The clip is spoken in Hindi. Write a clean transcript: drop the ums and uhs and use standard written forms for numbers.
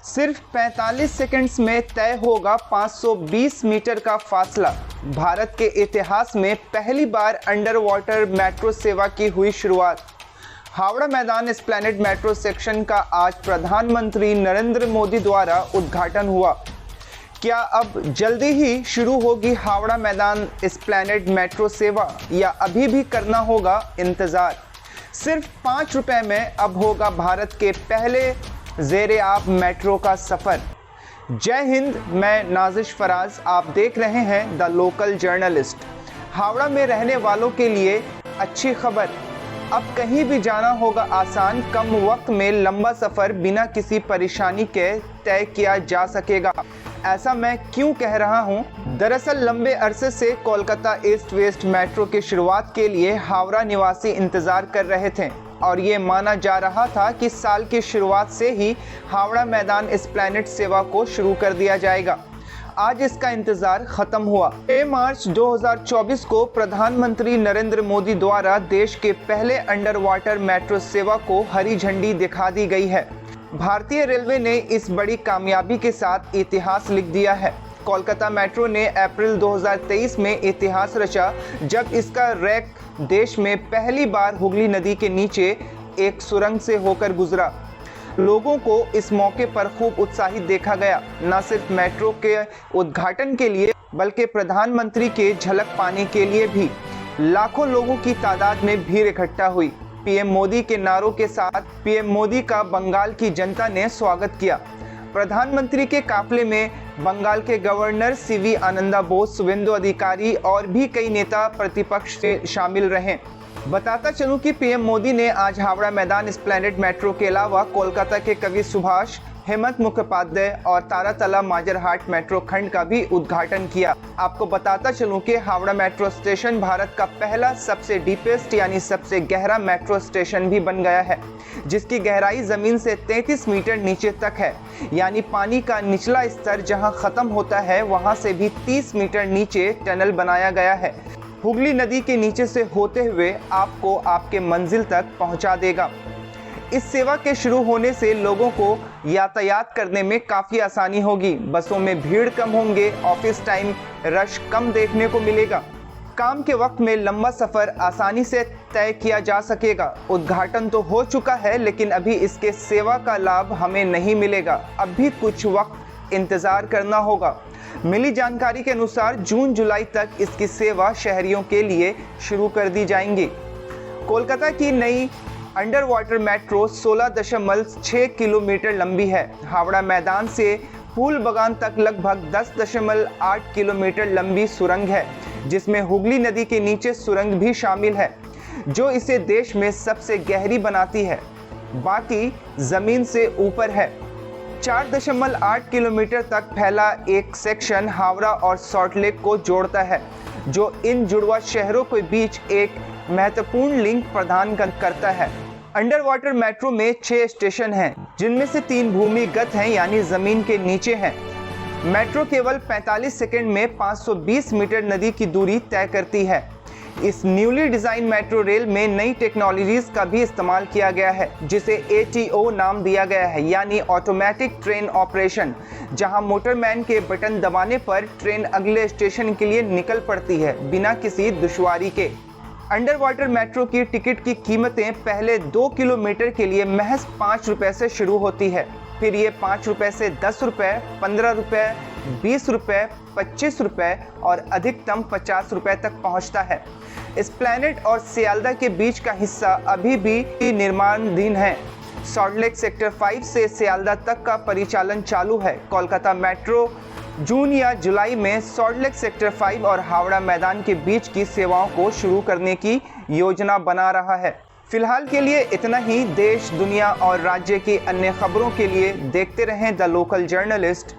सिर्फ 45 सेकंड्स में तय होगा 520 मीटर का फासला। भारत के इतिहास में पहली बार अंडर वाटर मेट्रो सेवा की हुई शुरुआत। हावड़ा मैदान एस्प्लैनेड मेट्रो सेक्शन का आज प्रधानमंत्री नरेंद्र मोदी द्वारा उद्घाटन हुआ। क्या अब जल्दी ही शुरू होगी हावड़ा मैदान एस्प्लैनेड मेट्रो सेवा या अभी भी करना होगा इंतज़ार? सिर्फ 5 रुपए में अब होगा भारत के पहले ज़ेरे आब मेट्रो का सफ़र। जय हिंद, मैं नाजिश फराज, आप देख रहे हैं द लोकल जर्नलिस्ट। हावड़ा में रहने वालों के लिए अच्छी खबर, अब कहीं भी जाना होगा आसान। कम वक्त में लंबा सफ़र बिना किसी परेशानी के तय किया जा सकेगा। ऐसा मैं क्यों कह रहा हूं? दरअसल लंबे अरसे से कोलकाता ईस्ट वेस्ट मेट्रो की शुरुआत के लिए हावड़ा निवासी इंतज़ार कर रहे थे और ये माना जा रहा था कि साल की शुरुआत से ही हावड़ा मैदान एस्प्लैनेड सेवा को शुरू कर दिया जाएगा। आज इसका इंतज़ार ख़त्म हुआ। 6 मार्च 2024 को प्रधानमंत्री नरेंद्र मोदी द्वारा देश के पहले अंडर वाटर मेट्रो सेवा को हरी झंडी दिखा दी गई है। भारतीय रेलवे ने इस बड़ी कामयाबी के साथ इतिहास लिख दिया है। कोलकाता मेट्रो ने अप्रैल 2023 में इतिहास रचा जब इसका रैक देश में पहली बार हुगली नदी के नीचे एक सुरंग से होकर गुजरा। लोगों को इस मौके पर खूब उत्साहित देखा गया। न सिर्फ मेट्रो के उद्घाटन के लिए बल्कि प्रधानमंत्री के झलक पाने के लिए भी लाखों लोगों की तादाद में भीड़ इकट्ठा हुई। पीएम मोदी के नारों के साथ पीएम मोदी का बंगाल की जनता ने स्वागत किया। प्रधानमंत्री के काफले में बंगाल के गवर्नर सीवी आनंदा बोस, शुभेंदु अधिकारी और भी कई नेता प्रतिपक्ष से शामिल रहे। बताता चलूं कि पीएम मोदी ने आज हावड़ा मैदान एस्प्लैनेड मेट्रो के अलावा कोलकाता के कवि सुभाष, हेमंत मुखोपाध्याय और तारातला माजरहाट मेट्रो खंड का भी उद्घाटन किया। आपको बताता चलूं कि हावड़ा मेट्रो स्टेशन भारत का पहला सबसे डीपेस्ट यानी सबसे गहरा मेट्रो स्टेशन भी बन गया है, जिसकी गहराई जमीन से 33 मीटर नीचे तक है। यानी पानी का निचला स्तर जहां खत्म होता है वहां से भी 30 मीटर नीचे टनल बनाया गया है। हुगली नदी के नीचे से होते हुए आपको आपके मंजिल तक पहुंचा देगा। इस सेवा के शुरू होने से लोगों को यातायात करने में काफ़ी आसानी होगी। बसों में भीड़ कम होंगे, ऑफिस टाइम रश कम देखने को मिलेगा। काम के वक्त में लंबा सफ़र आसानी से तय किया जा सकेगा। उद्घाटन तो हो चुका है लेकिन अभी इसके सेवा का लाभ हमें नहीं मिलेगा। अब भी कुछ वक्त इंतज़ार करना होगा। मिली जानकारी के अनुसार जून जुलाई तक इसकी सेवा शहरियों के लिए शुरू कर दी जाएंगी। कोलकाता की नई अंडर वाटर मेट्रो 16.6 किलोमीटर लंबी है। हावड़ा मैदान से फूल बगान तक लगभग 10.8 किलोमीटर लंबी सुरंग है, जिसमें हुगली नदी के नीचे सुरंग भी शामिल है, जो इसे देश में सबसे गहरी बनाती है। बाकी जमीन से ऊपर है। 4.8 किलोमीटर तक फैला एक सेक्शन हावड़ा और सॉल्टलेक को जोड़ता है, जो इन जुड़वा शहरों के बीच एक महत्वपूर्ण लिंक प्रदान करता है। अंडर वाटर मेट्रो में 6 स्टेशन हैं, जिनमें से 3 भूमिगत हैं यानी जमीन के नीचे हैं। मेट्रो केवल 45 सेकंड में 520 मीटर नदी की दूरी तय करती है। इस न्यूली डिजाइन मेट्रो रेल में नई टेक्नोलॉजीज का भी इस्तेमाल किया गया है, जिसे ATO नाम दिया गया है, यानी ऑटोमेटिक ट्रेन ऑपरेशन, जहां मोटरमैन के बटन दबाने पर ट्रेन अगले स्टेशन के लिए निकल पड़ती है बिना किसी दुश्वारी के। अंडर वाटर मेट्रो की टिकट की कीमतें पहले 2 किलोमीटर के लिए महज 5 रुपए से शुरू होती है। फिर ये 5 रुपए से 10 रुपए, 15 रुपए, 20 रुपए, 25 रुपए और अधिकतम 50 रुपए तक पहुंचता है। एस्प्लैनेड और सियालदा के बीच का हिस्सा अभी भी निर्माणाधीन है। सॉल्टलेक सेक्टर 5 से सियालदा तक का परिचालन चालू है। कोलकाता मेट्रो जून या जुलाई में सॉल्टलेक सेक्टर 5 और हावड़ा मैदान के बीच की सेवाओं को शुरू करने की योजना बना रहा है। फिलहाल के लिए इतना ही। देश, दुनिया और राज्य की अन्य खबरों के लिए देखते रहें द लोकल जर्नलिस्ट।